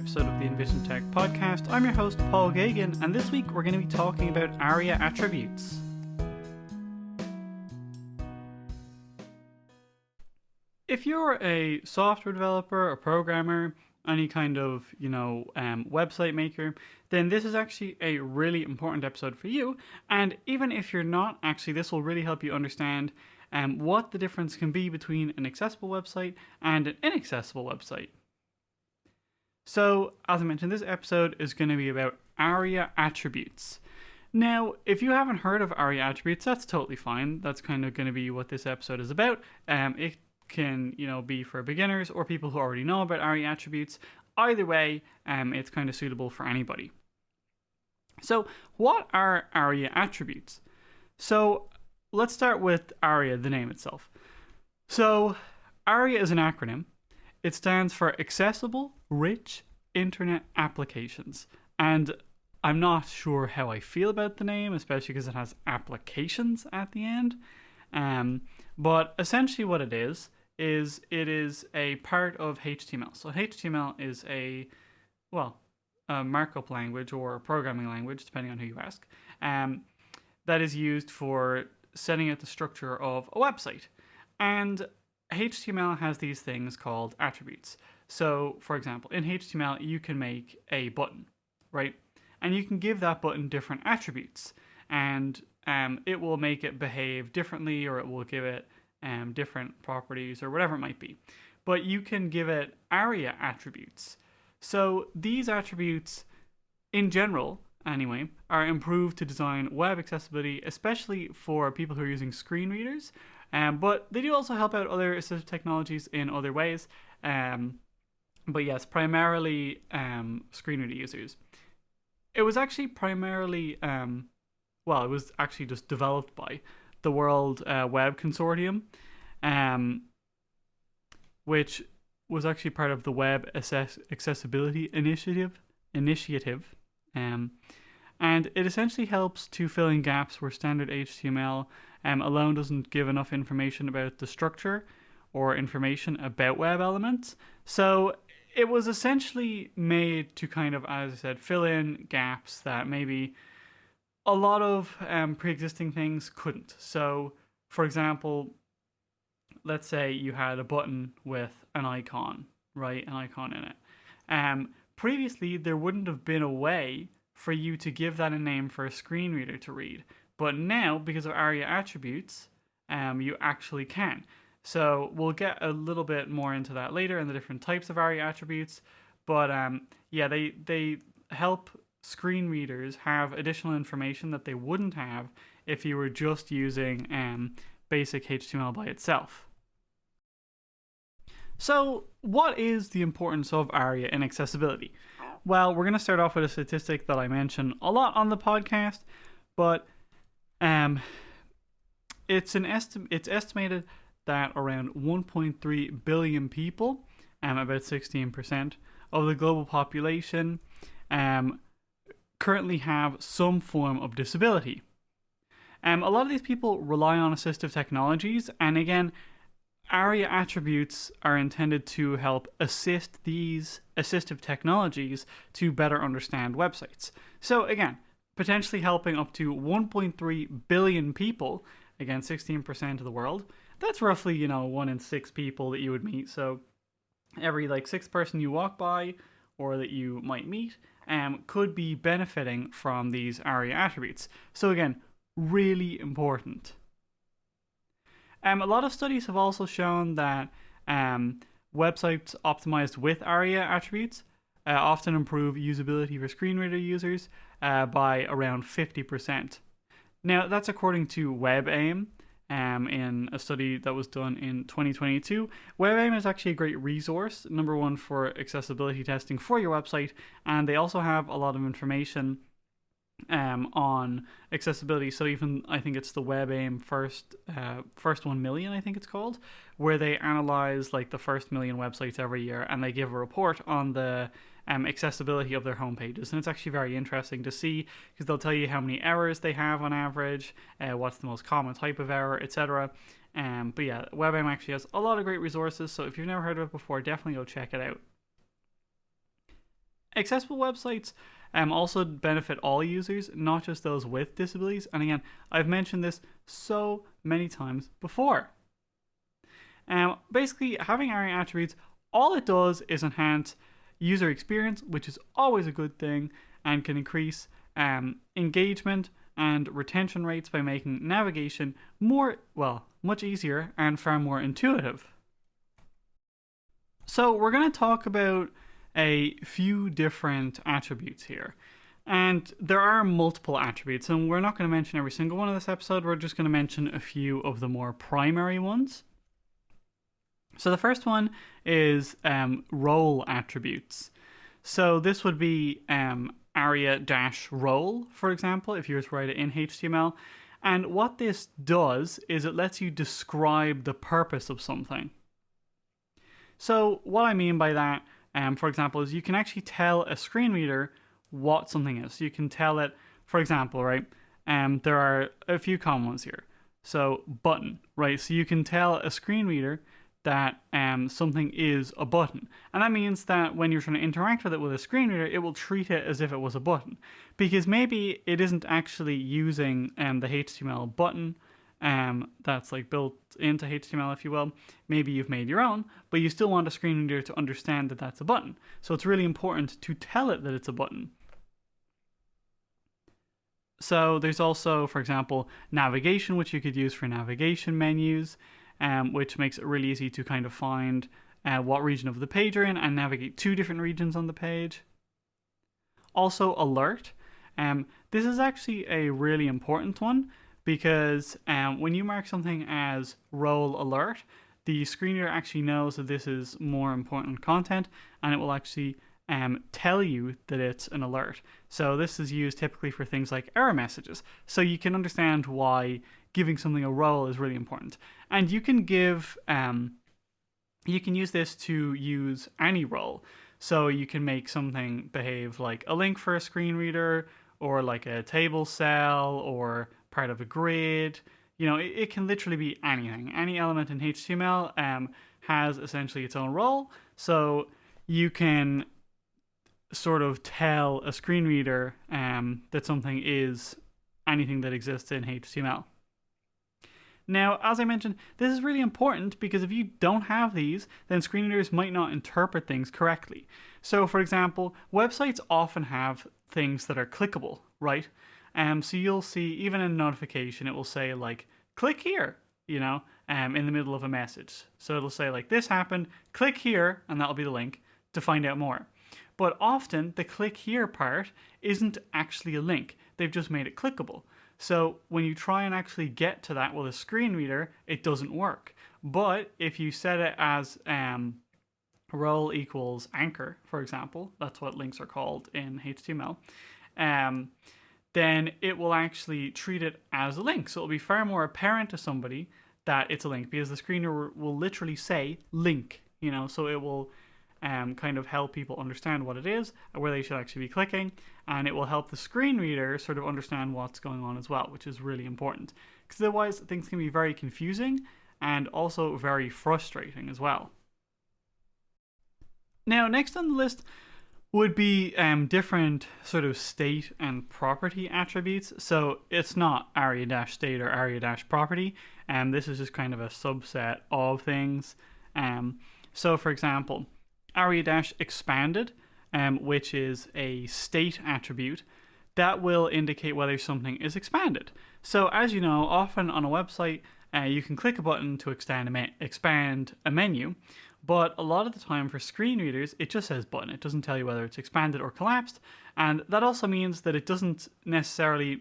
episode of the Envisiontech podcast. I'm your host, Paul Gagan, and this week we're going to be talking about ARIA attributes. If you're a software developer, a programmer, any kind of, website maker, then this is actually a really important episode for you. And even if you're not, actually, this will really help you understand what the difference can be between an accessible website and an inaccessible website. So, as I mentioned, this episode is going to be about ARIA attributes. Now, if you haven't heard of ARIA attributes, that's totally fine. That's kind of going to be what this episode is about. It can, be for beginners or people who already know about ARIA attributes. Either way, it's kind of suitable for anybody. So, what are ARIA attributes? So, let's start with ARIA, the name itself. So, ARIA is an acronym. It stands for Accessible Rich Internet Applications. And I'm not sure how I feel about the name, especially because it has applications at the end. But essentially what it is it is a part of HTML. So HTML is a markup language or a programming language, depending on who you ask, that is used for setting out the structure of a website. And HTML has these things called attributes. So, for example, in HTML, you can make a button, right? And you can give that button different attributes. And it will make it behave differently, or it will give it different properties, or whatever it might be. But you can give it ARIA attributes. So these attributes, in general, anyway, are improved to design web accessibility, especially for people who are using screen readers. But they do also help out other assistive technologies in other ways. But yes, primarily screen reader users. It was actually primarily, it was actually just developed by the World Web Consortium, which was actually part of the Web Accessibility Initiative. And it essentially helps to fill in gaps where standard HTML alone doesn't give enough information about the structure or information about web elements. So it was essentially made to kind of, as I said, fill in gaps that maybe a lot of pre-existing things couldn't. So, for example, let's say you had a button with an icon, right? An icon in it. Previously, there wouldn't have been a way for you to give that a name for a screen reader to read. But now, because of ARIA attributes, you actually can. So we'll get a little bit more into that later and the different types of ARIA attributes. But they help screen readers have additional information that they wouldn't have if you were just using basic HTML by itself. So what is the importance of ARIA in accessibility? Well, we're going to start off with a statistic that I mention a lot on the podcast, but it's estimated that around 1.3 billion people, about 16% of the global population, currently have some form of disability. A lot of these people rely on assistive technologies, and again, ARIA attributes are intended to help assist these assistive technologies to better understand websites. So again, potentially helping up to 1.3 billion people, again 16% of the world. That's roughly, 1 in 6 people that you would meet. So every 6th person you walk by or that you might meet could be benefiting from these ARIA attributes. So again, really important. A lot of studies have also shown that websites optimized with ARIA attributes often improve usability for screen reader users by around 50%. Now, that's according to WebAIM in a study that was done in 2022. WebAIM is actually a great resource, number one, for accessibility testing for your website, and they also have a lot of information on accessibility. So even, I think it's the WebAIM first 1 million, I think it's called, where they analyze the first million websites every year, and they give a report on the accessibility of their homepages. And it's actually very interesting to see, because they'll tell you how many errors they have on average, what's the most common type of error, etc. But yeah, WebAIM actually has a lot of great resources, so if you've never heard of it before, definitely go check it out. Accessible websites also benefit all users, not just those with disabilities. And again, I've mentioned this so many times before. Basically, having ARIA attributes, all it does is enhance user experience, which is always a good thing, and can increase engagement and retention rates by making navigation much easier and far more intuitive. So we're going to talk about a few different attributes here. And there are multiple attributes, and we're not going to mention every single one of this episode. We're just going to mention a few of the more primary ones. So the first one is role attributes. So this would be ARIA-role, for example, if you were to write it in HTML. And what this does is it lets you describe the purpose of something. So what I mean by that, for example, is you can actually tell a screen reader what something is. You can tell it, for example, right? There are a few common ones here. So button, right? So you can tell a screen reader that something is a button. And that means that when you're trying to interact with it with a screen reader, it will treat it as if it was a button. Because maybe it isn't actually using the HTML button that's like built into HTML, if you will. Maybe you've made your own, but you still want a screen reader to understand that that's a button. So it's really important to tell it that it's a button. So there's also, for example, navigation, which you could use for navigation menus, which makes it really easy to kind of find what region of the page you're in and navigate two different regions on the page. Also, alert. This is actually a really important one because when you mark something as role alert, the screen reader actually knows that this is more important content, and it will actually tell you that it's an alert. So this is used typically for things like error messages. So you can understand why giving something a role is really important. And you can give, you can use this to use any role. So you can make something behave like a link for a screen reader, or like a table cell, or part of a grid. You know, it can literally be anything. Any element in HTML has essentially its own role. So you can sort of tell a screen reader that something is anything that exists in HTML. Now, as I mentioned, this is really important because if you don't have these, then screen readers might not interpret things correctly. So, for example, websites often have things that are clickable, right? So you'll see, even in a notification, it will say like, click here, you know, in the middle of a message. So it'll say like, this happened, click here, and that'll be the link to find out more. But often the click here part isn't actually a link. They've just made it clickable. So when you try and actually get to that with a screen reader, it doesn't work. But if you set it as role equals anchor, for example, that's what links are called in HTML, then it will actually treat it as a link. So it'll be far more apparent to somebody that it's a link because the screen reader will literally say link, you know, so it will kind of help people understand what it is and where they should actually be clicking, and it will help the screen reader sort of understand what's going on as well, which is really important because otherwise things can be very confusing and also very frustrating as well. Now, next on the list would be different sort of state and property attributes. So it's not ARIA-state or ARIA-property, and this is just kind of a subset of things. So for example, ARIA-expanded, which is a state attribute that will indicate whether something is expanded. So as you know, often on a website, you can click a button to expand a menu, but a lot of the time for screen readers, it just says button. It doesn't tell you whether it's expanded or collapsed, and that also means that it doesn't necessarily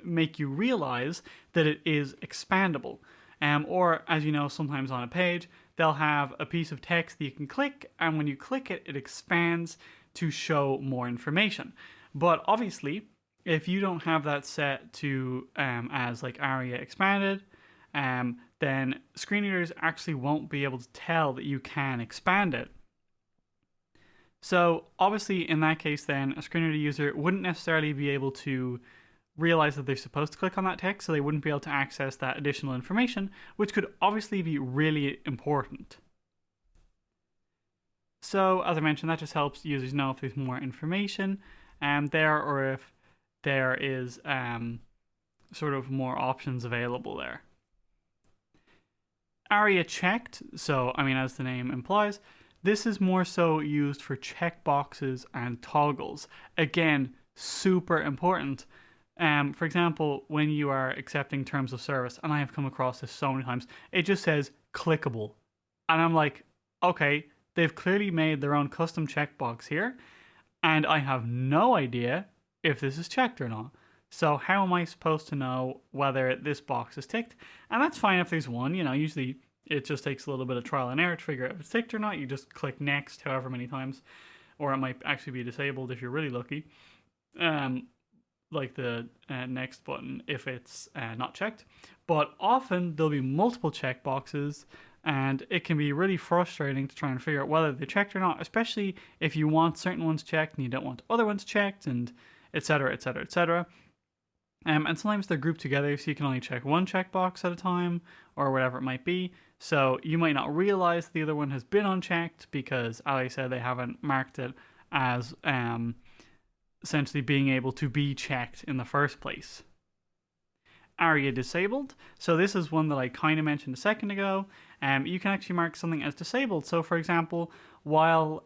make you realize that it is expandable. Or, as you know, sometimes on a page, they'll have a piece of text that you can click, and when you click it, it expands to show more information. But obviously, if you don't have that set to as like ARIA expanded, then screen readers actually won't be able to tell that you can expand it. So obviously, in that case, then a screen reader user wouldn't necessarily be able to realize that they're supposed to click on that text, so they wouldn't be able to access that additional information, which could obviously be really important. So as I mentioned, that just helps users know if there's more information there, or if there is sort of more options available there. ARIA checked, so I mean, as the name implies, this is more so used for checkboxes and toggles. Again, super important. For example, when you are accepting terms of service, and I have come across this so many times, it just says clickable. And I'm like, okay, they've clearly made their own custom checkbox here, and I have no idea if this is checked or not. So how am I supposed to know whether this box is ticked? And that's fine if there's one, usually it just takes a little bit of trial and error to figure out if it's ticked or not. You just click next however many times, or it might actually be disabled if you're really lucky. Like the next button if it's not checked. But often there'll be multiple checkboxes, and it can be really frustrating to try and figure out whether they're checked or not, especially if you want certain ones checked and you don't want other ones checked, and etc., etc., etc. And sometimes they're grouped together, so you can only check one checkbox at a time, or whatever it might be. So you might not realize the other one has been unchecked because, as I said, they haven't marked it as essentially being able to be checked in the first place. ARIA disabled. So this is one that I kind of mentioned a second ago. You can actually mark something as disabled. So for example, while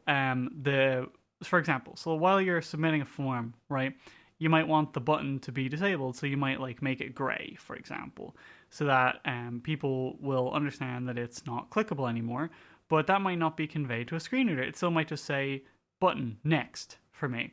while you're submitting a form, right, you might want the button to be disabled. So you might like make it gray, for example, so that people will understand that it's not clickable anymore. But that might not be conveyed to a screen reader. It still might just say button next for me.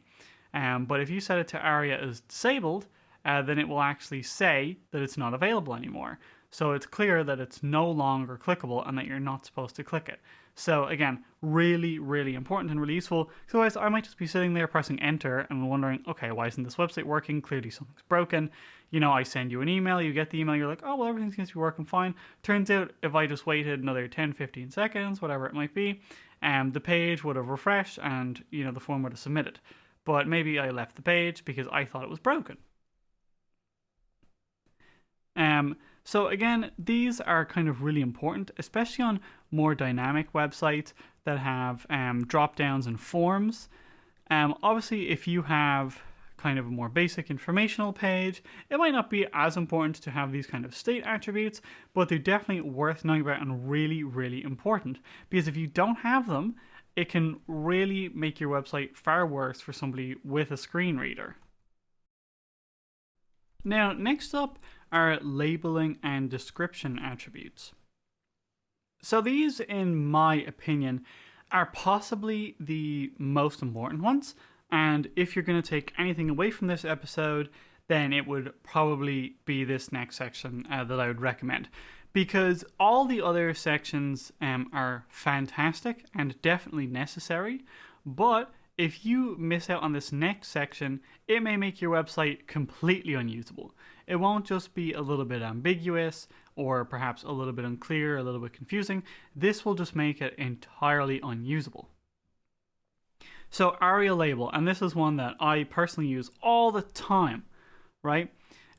But if you set it to ARIA as disabled, then it will actually say that it's not available anymore. So it's clear that it's no longer clickable and that you're not supposed to click it. So again, really, really important and really useful. So otherwise, I might just be sitting there pressing enter and wondering, okay, why isn't this website working? Clearly something's broken. I send you an email, you get the email, you're like, oh, well, everything seems to be working fine. Turns out if I just waited another 10, 15 seconds, whatever it might be, the page would have refreshed and, the form would have submitted. But maybe I left the page because I thought it was broken. So again, these are kind of really important, especially on more dynamic websites that have drop downs and forms. Obviously, if you have kind of a more basic informational page, it might not be as important to have these kind of state attributes, but they're definitely worth knowing about and really, really important. Because if you don't have them, it can really make your website far worse for somebody with a screen reader. Now, next up are labeling and description attributes. So these, in my opinion, are possibly the most important ones. And if you're going to take anything away from this episode, then it would probably be this next section that I would recommend. Because all the other sections are fantastic and definitely necessary, but if you miss out on this next section, it may make your website completely unusable. It won't just be a little bit ambiguous or perhaps a little bit unclear, a little bit confusing. This will just make it entirely unusable. So ARIA label, and this is one that I personally use all the time, right?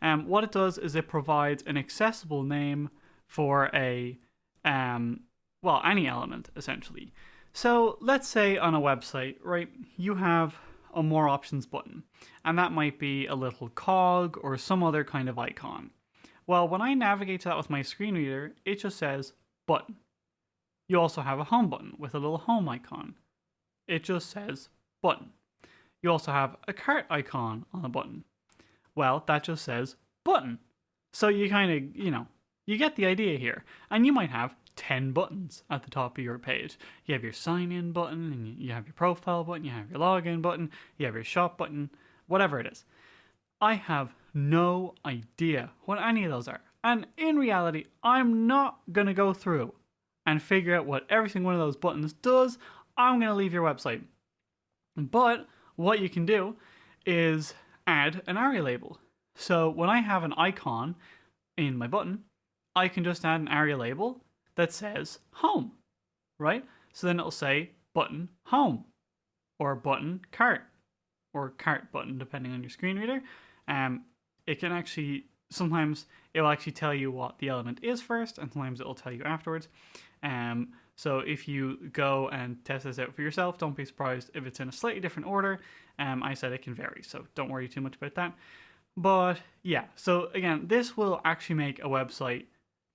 What it does is it provides an accessible name for any element, essentially. So let's say on a website, right, you have a more options button, and that might be a little cog or some other kind of icon. Well, when I navigate to that with my screen reader, it just says button. You also have a home button with a little home icon. It just says button. You also have a cart icon on the button. Well, that just says button. So you kind of, you get the idea here. And you might have 10 buttons at the top of your page. You have your sign in button, and you have your profile button, you have your login button, you have your shop button, whatever it is. I have no idea what any of those are. And in reality, I'm not going to go through and figure out what every single one of those buttons does. I'm going to leave your website. But what you can do is add an ARIA label. So when I have an icon in my button, I can just add an ARIA label that says home, right? So then it'll say button home or button cart or cart button, depending on your screen reader. It can actually sometimes it will actually tell you what the element is first, and sometimes it will tell you afterwards. So if you go and test this out for yourself, don't be surprised if it's in a slightly different order. I said it can vary, so don't worry too much about that. But yeah, so again, this will actually make a website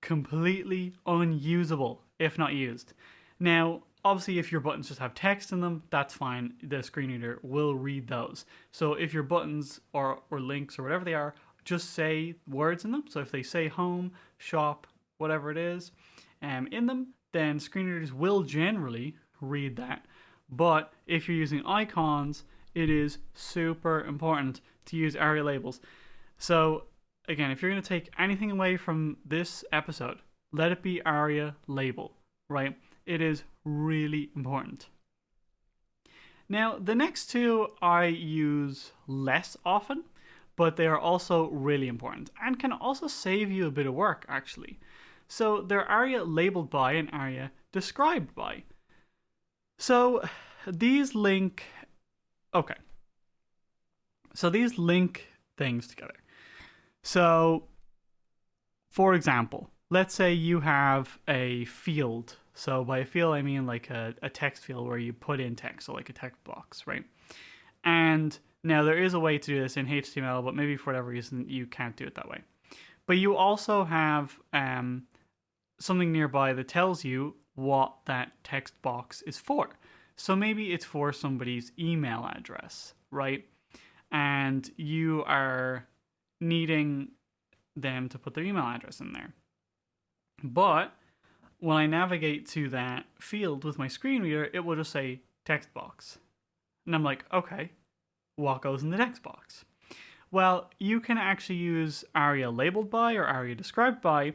completely unusable if not used. Now, obviously, if your buttons just have text in them, that's fine. The screen reader will read those. So if your buttons or links or whatever they are just say words in them, so if they say home, shop, whatever it is, in them, then screen readers will generally read that. But if you're using icons, it is super important to use ARIA labels. So again, if you're going to take anything away from this episode, let it be ARIA label, right? It is really important. Now, the next two I use less often, but they are also really important and can also save you a bit of work, actually. So they're ARIA labeled by and ARIA described by. So these link... Okay. So these link things together. So, for example, let's say you have a field. So by a field, I mean like a text field where you put in text, so like a text box, right? And now there is a way to do this in HTML, but maybe for whatever reason you can't do it that way. But you also have something nearby that tells you what that text box is for. So maybe it's for somebody's email address, right? And you are needing them to put their email address in there. But when I navigate to that field with my screen reader, it will just say text box. And I'm like, okay, what goes in the text box? Well, you can actually use ARIA labeled by or ARIA described by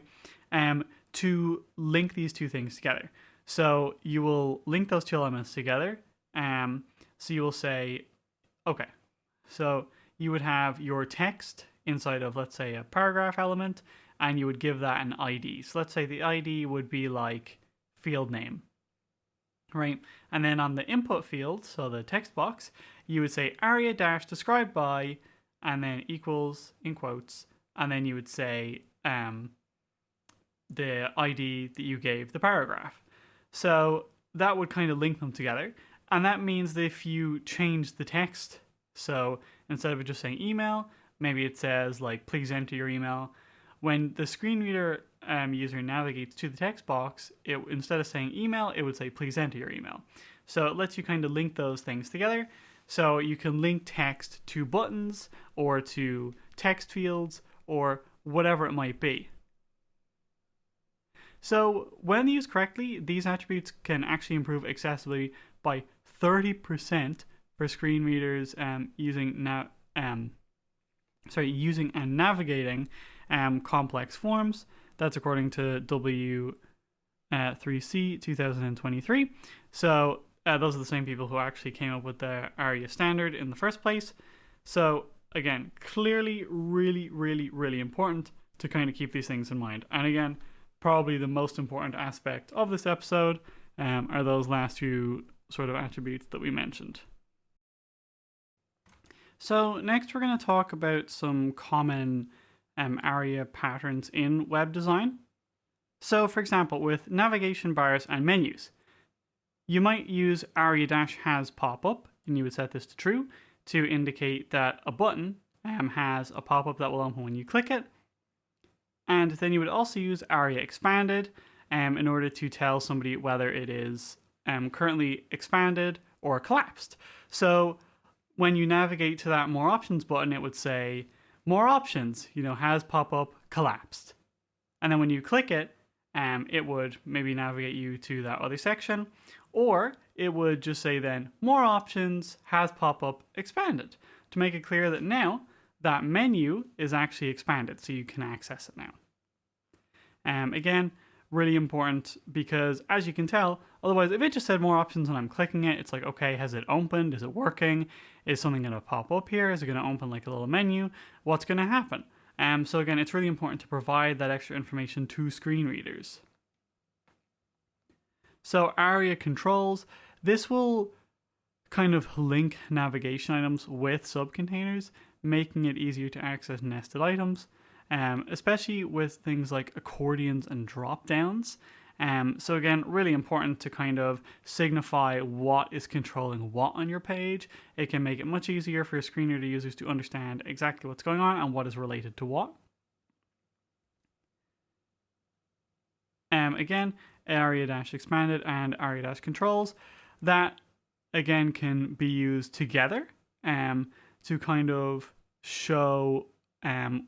to link these two things together. So you will link those two elements together. So you will say, okay, so you would have your text inside of, let's say, a paragraph element, and you would give that an ID. So let's say the ID would be like field name, right? And then on the input field, so the text box, you would say ARIA dash described by, and then equals in quotes, and then you would say the ID that you gave the paragraph. So that would kind of link them together. And that means that if you change the text, so instead of it just saying email, maybe it says like, please enter your email. When the screen reader user navigates to the text box, it instead of saying email, it would say, please enter your email. So it lets you kind of link those things together. So you can link text to buttons or to text fields or whatever it might be. So when used correctly, these attributes can actually improve accessibility by 30% for screen readers using and navigating complex forms. That's according to W3C 2023. So those are the same people who actually came up with the ARIA standard in the first place. So again, clearly really, really, really important to kind of keep these things in mind. And again, probably the most important aspect of this episode are those last two sort of attributes that we mentioned. So next we're going to talk about some common ARIA patterns in web design. So for example, with navigation bars and menus, you might use ARIA-has pop-up, and you would set this to true to indicate that a button has a pop-up that will open when you click it. And then you would also use ARIA expanded in order to tell somebody whether it is currently expanded or collapsed. So when you navigate to that more options button, it would say more options, has pop-up collapsed. And then when you click it, it would maybe navigate you to that other section, or it would just say then more options, has pop-up expanded, to make it clear that now that menu is actually expanded, so you can access it now. Again, really important because, as you can tell, otherwise if it just said more options and I'm clicking it, it's like, okay, has it opened? Is it working? Is something going to pop up here? Is it going to open like a little menu? What's going to happen? So again, it's really important to provide that extra information to screen readers. So ARIA controls, this will kind of link navigation items with subcontainers, making it easier to access nested items. especially with things like accordions and drop downs. So again, really important to kind of signify what is controlling what on your page. It can make it much easier for screen reader users to understand exactly what's going on and what is related to what. Again, ARIA-expanded and ARIA-controls that again can be used together to kind of show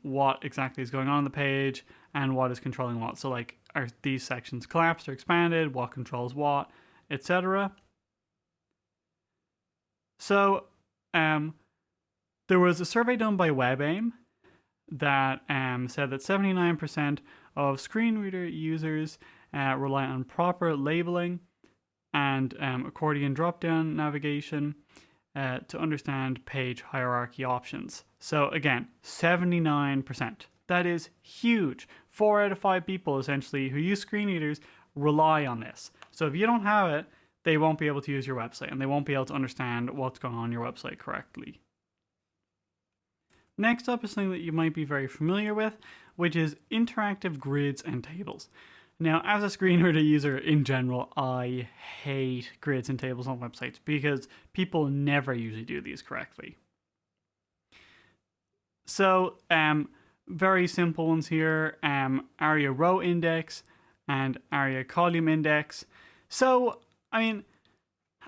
what exactly is going on the page and what is controlling what. So like, are these sections collapsed or expanded? What controls what, etc. So there was a survey done by WebAIM that said that 79% of screen reader users rely on proper labeling and accordion drop-down navigation to understand page hierarchy options. So again, 79%. That is huge. 4 out of 5 people essentially who use screen readers rely on this. So if you don't have it, they won't be able to use your website and they won't be able to understand what's going on your website correctly. Next up is something that you might be very familiar with, which is interactive grids and tables. Now, as a screen reader user in general, I hate grids and tables on websites because people never usually do these correctly. So, very simple ones here, ARIA row index and ARIA column index. So, I mean,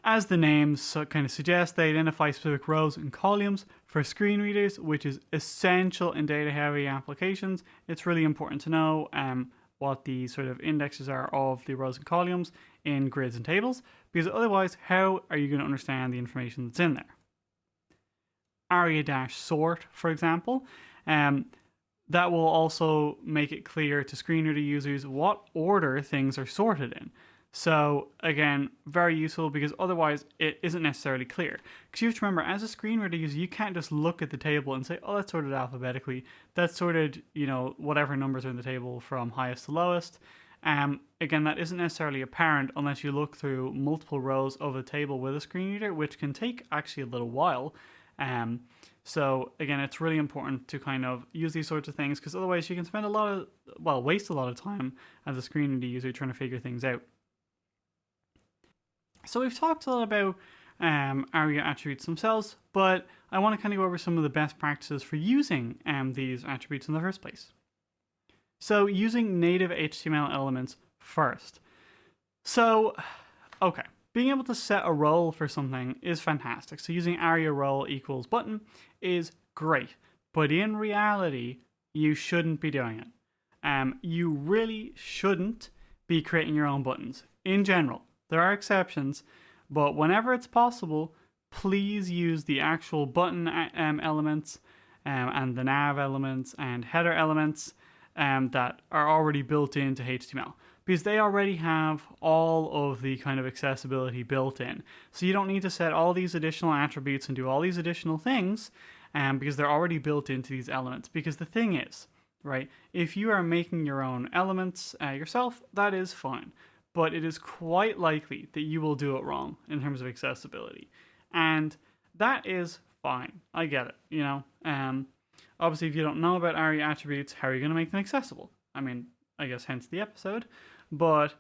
as the names kind of suggest, they identify specific rows and columns for screen readers, which is essential in data-heavy applications. It's really important to know what the sort of indexes are of the rows and columns in grids and tables, because otherwise, how are you going to understand the information that's in there? ARIA-sort, for example, that will also make it clear to screen reader users what order things are sorted in. So again, very useful because otherwise it isn't necessarily clear. Because you have to remember, as a screen reader user, you can't just look at the table and say, oh, that's sorted alphabetically. That's sorted, whatever numbers are in the table from highest to lowest. Again, that isn't necessarily apparent unless you look through multiple rows of a table with a screen reader, which can take actually a little while. So again, it's really important to kind of use these sorts of things because otherwise you can spend waste a lot of time as a screen reader user trying to figure things out. So we've talked a lot about ARIA attributes themselves, but I want to kind of go over some of the best practices for using these attributes in the first place. So using native HTML elements first. So, okay, being able to set a role for something is fantastic. So using ARIA role equals button is great, but in reality, you shouldn't be doing it. You really shouldn't be creating your own buttons in general. There are exceptions, but whenever it's possible, please use the actual button elements and the nav elements and header elements that are already built into HTML, because they already have all of the kind of accessibility built in. So you don't need to set all these additional attributes and do all these additional things because they're already built into these elements. Because the thing is, right, if you are making your own elements yourself, that is fine. But it is quite likely that you will do it wrong in terms of accessibility. And that is fine. I get it, Obviously, if you don't know about ARIA attributes, how are you going to make them accessible? I mean, I guess hence the episode. But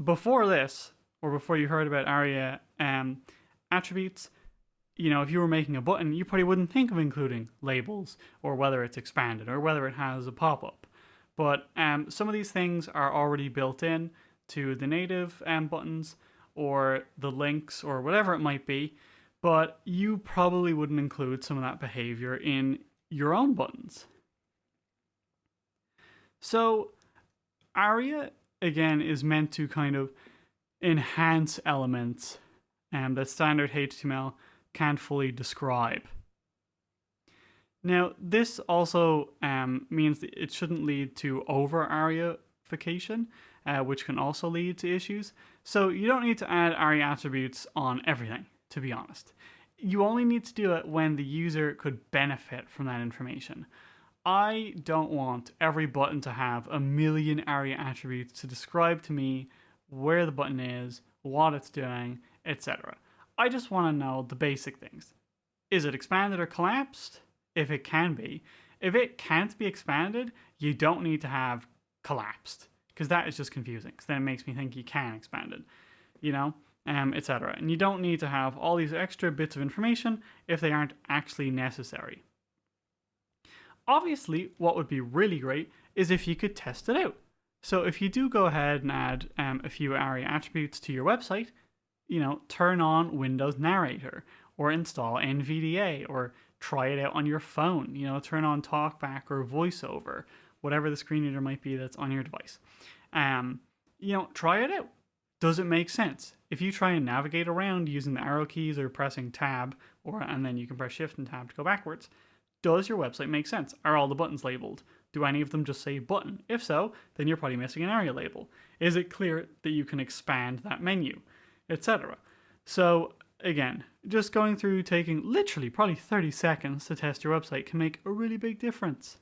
before this, or before you heard about ARIA attributes, if you were making a button, you probably wouldn't think of including labels, or whether it's expanded, or whether it has a pop-up. But some of these things are already built in to the native buttons or the links or whatever it might be, but you probably wouldn't include some of that behavior in your own buttons. So ARIA, again, is meant to kind of enhance elements that standard HTML can't fully describe. Now, this also means that it shouldn't lead to over-ARIAification, which can also lead to issues. So you don't need to add ARIA attributes on everything, to be honest. You only need to do it when the user could benefit from that information. I don't want every button to have a million ARIA attributes to describe to me where the button is, what it's doing, etc. I just want to know the basic things. Is it expanded or collapsed? If it can be. If it can't be expanded, you don't need to have collapsed, because that is just confusing, because then it makes me think you can expand it, etc. And you don't need to have all these extra bits of information if they aren't actually necessary. Obviously, what would be really great is if you could test it out. So if you do go ahead and add a few ARIA attributes to your website, turn on Windows Narrator or install NVDA or try it out on your phone. Turn on TalkBack or VoiceOver, whatever the screen reader might be that's on your device. Try it out. Does it make sense? If you try and navigate around using the arrow keys or pressing tab, and then you can press shift and tab to go backwards, does your website make sense? Are all the buttons labeled? Do any of them just say button? If so, then you're probably missing an ARIA label. Is it clear that you can expand that menu, etc.? So again, just going through taking literally probably 30 seconds to test your website can make a really big difference.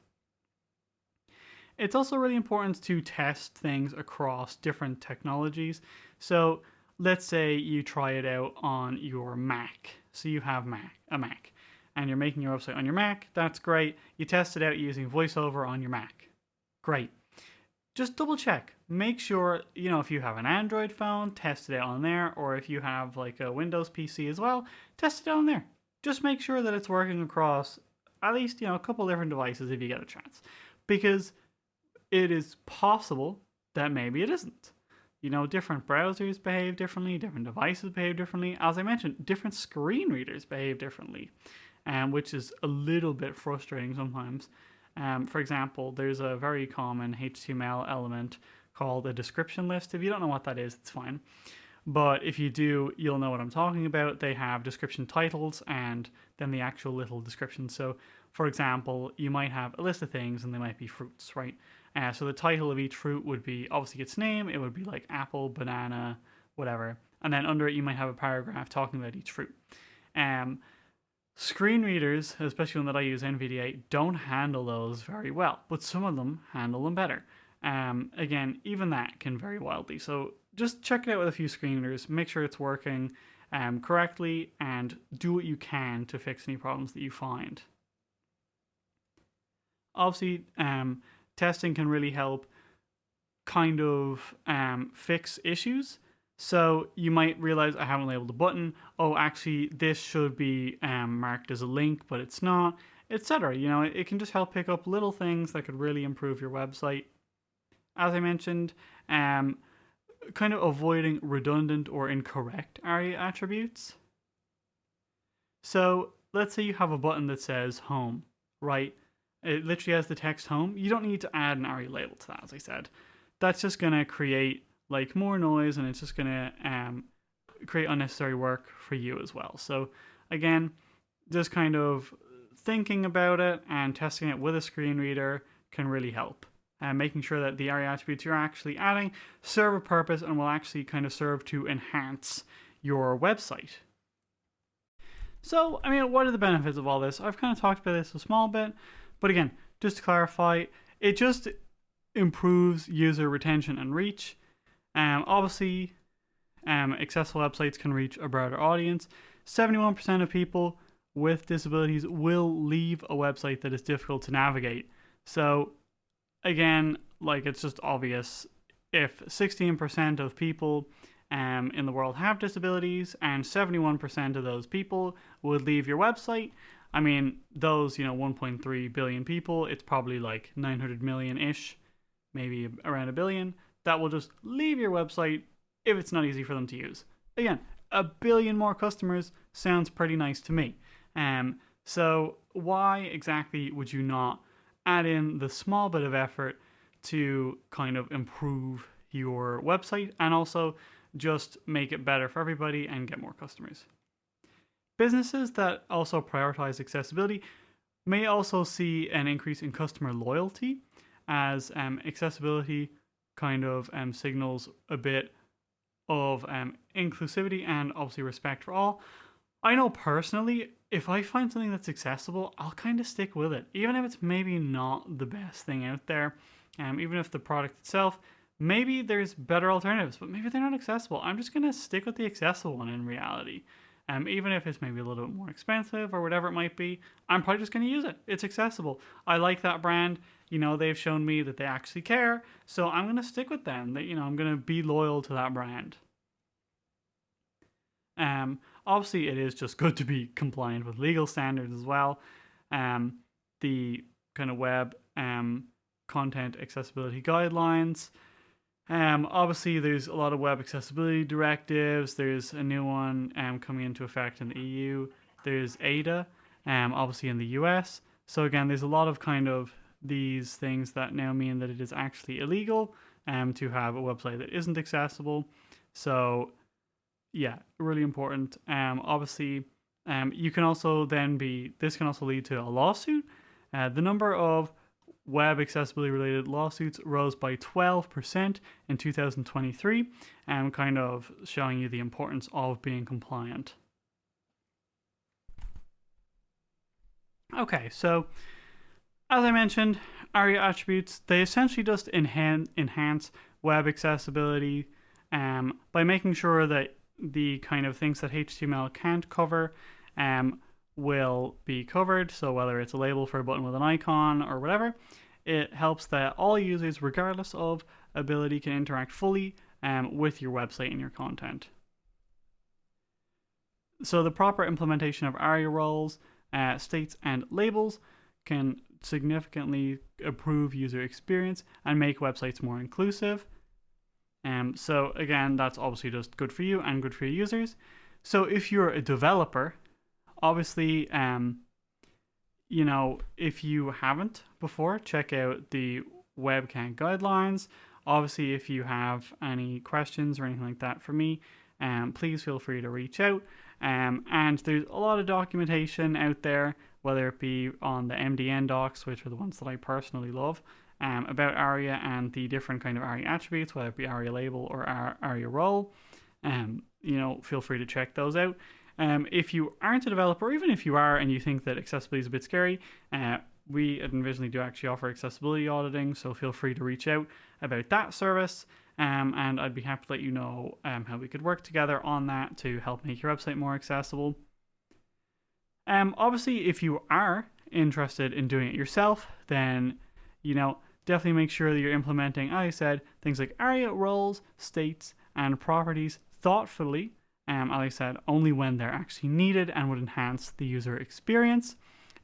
It's also really important to test things across different technologies. So let's say you try it out on your Mac. So you have a Mac, and you're making your website on your Mac. That's great. You test it out using VoiceOver on your Mac. Great. Just double check. Make sure, if you have an Android phone, test it out on there. Or if you have like a Windows PC as well, test it out on there. Just make sure that it's working across at least, a couple different devices if you get a chance. Because it is possible that maybe it isn't. Different browsers behave differently, different devices behave differently. As I mentioned, different screen readers behave differently, which is a little bit frustrating sometimes. For example, there's a very common HTML element called a description list. If you don't know what that is, it's fine. But if you do, you'll know what I'm talking about. They have description titles and then the actual little description. So, for example, you might have a list of things and they might be fruits, right? So the title of each fruit would be obviously its name. It would be like apple, banana, whatever. And then under it, you might have a paragraph talking about each fruit. Screen readers, especially one that I use, NVDA, don't handle those very well, but some of them handle them better. Again, even that can vary wildly. So just check it out with a few screen readers, make sure it's working correctly, and do what you can to fix any problems that you find. Obviously, testing can really help kind of fix issues. So you might realize I haven't labeled the button. Oh, actually, this should be marked as a link, but it's not, etc. It can just help pick up little things that could really improve your website. As I mentioned, kind of avoiding redundant or incorrect ARIA attributes. So let's say you have a button that says home, right? It literally has the text home. You don't need to add an ARIA label to that, as I said. That's just going to create more noise, and it's just going to create unnecessary work for you as well. So again, just kind of thinking about it and testing it with a screen reader can really help. And making sure that the ARIA attributes you're actually adding serve a purpose and will actually kind of serve to enhance your website. So, what are the benefits of all this? I've kind of talked about this a small bit, but again, just to clarify, it just improves user retention and reach. Obviously, accessible websites can reach a broader audience. 71% of people with disabilities will leave a website that is difficult to navigate. So, again, it's just obvious. If 16% of people in the world have disabilities and 71% of those people would leave your website, those, 1.3 billion people, it's probably 900 million-ish, maybe around a billion, that will just leave your website if it's not easy for them to use. Again, a billion more customers sounds pretty nice to me. So why exactly would you not add in the small bit of effort to kind of improve your website and also just make it better for everybody and get more customers? Businesses that also prioritize accessibility may also see an increase in customer loyalty as accessibility kind of signals a bit of inclusivity and obviously respect for all. I know personally, if I find something that's accessible, I'll kind of stick with it, even if it's maybe not the best thing out there. Even if the product itself, maybe there's better alternatives, but maybe they're not accessible. I'm just going to stick with the accessible one in reality. Even if it's maybe a little bit more expensive or whatever it might be, I'm probably just going to use it. It's accessible. I like that brand. They've shown me that they actually care, so I'm going to stick with them. That I'm going to be loyal to that brand. Obviously, it is just good to be compliant with legal standards as well. The kind of web content accessibility guidelines. Obviously, there's a lot of web accessibility directives. There's a new one coming into effect in the EU. There's ADA, obviously in the US. So again, there's a lot of kind of these things that now mean that it is actually illegal to have a website that isn't accessible. So yeah, really important. Obviously, you can also this can also lead to a lawsuit. The number of web accessibility related lawsuits rose by 12% in 2023, kind of showing you the importance of being compliant. Okay, so as I mentioned, ARIA attributes, they essentially just enhance web accessibility by making sure that the kind of things that HTML can't cover will be covered. So whether it's a label for a button with an icon or whatever, it helps that all users, regardless of ability, can interact fully with your website and your content. So the proper implementation of ARIA roles, states, and labels can significantly improve user experience and make websites more inclusive. So again, that's obviously just good for you and good for your users. So if you're a developer, obviously, if you haven't before, check out the WebCam guidelines. Obviously, if you have any questions or anything like that for me, please feel free to reach out. And there's a lot of documentation out there, whether it be on the MDN docs, which are the ones that I personally love, about ARIA and the different kind of ARIA attributes, whether it be ARIA label or ARIA role. Feel free to check those out. If you aren't a developer, or even if you are and you think that accessibility is a bit scary, we at Envisiontech do actually offer accessibility auditing, so feel free to reach out about that service, and I'd be happy to let you know how we could work together on that to help make your website more accessible. Obviously, if you are interested in doing it yourself, then definitely make sure that you're implementing, as I said, things like ARIA roles, states, and properties thoughtfully. As I said, only when they're actually needed and would enhance the user experience.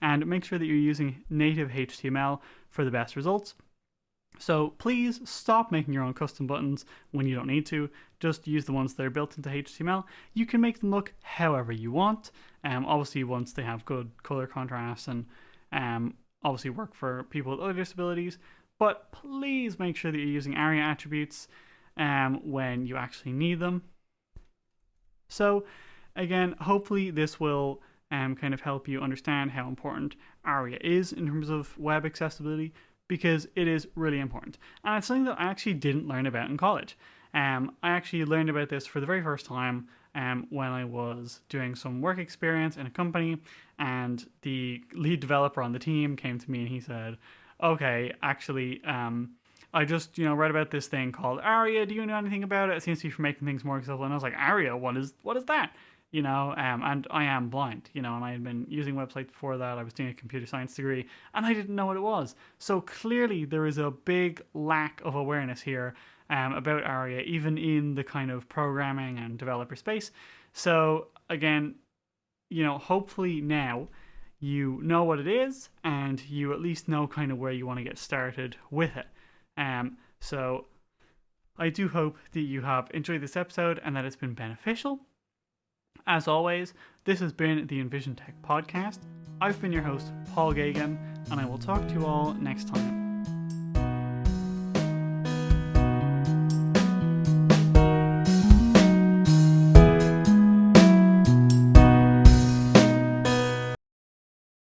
And make sure that you're using native HTML for the best results. So please stop making your own custom buttons when you don't need to. Just use the ones that are built into HTML. You can make them look however you want. Obviously, once they have good color contrast and obviously work for people with other disabilities. But please make sure that you're using ARIA attributes when you actually need them. So again, hopefully this will kind of help you understand how important ARIA is in terms of web accessibility, because it is really important. And it's something that I actually didn't learn about in college. I actually learned about this for the very first time when I was doing some work experience in a company, and the lead developer on the team came to me and he said, okay, actually, I just, read about this thing called ARIA. Do you know anything about it? It seems to be for making things more accessible. And I was like, ARIA, what is that? And I am blind, and I had been using websites before that. I was doing a computer science degree and I didn't know what it was. So clearly there is a big lack of awareness here about ARIA, even in the kind of programming and developer space. So again, hopefully now you know what it is and you at least know kind of where you want to get started with it. So I do hope that you have enjoyed this episode and that it's been beneficial. As always, this has been the Envisiontech podcast. I've been your host, Paul Gagan, and I will talk to you all next time.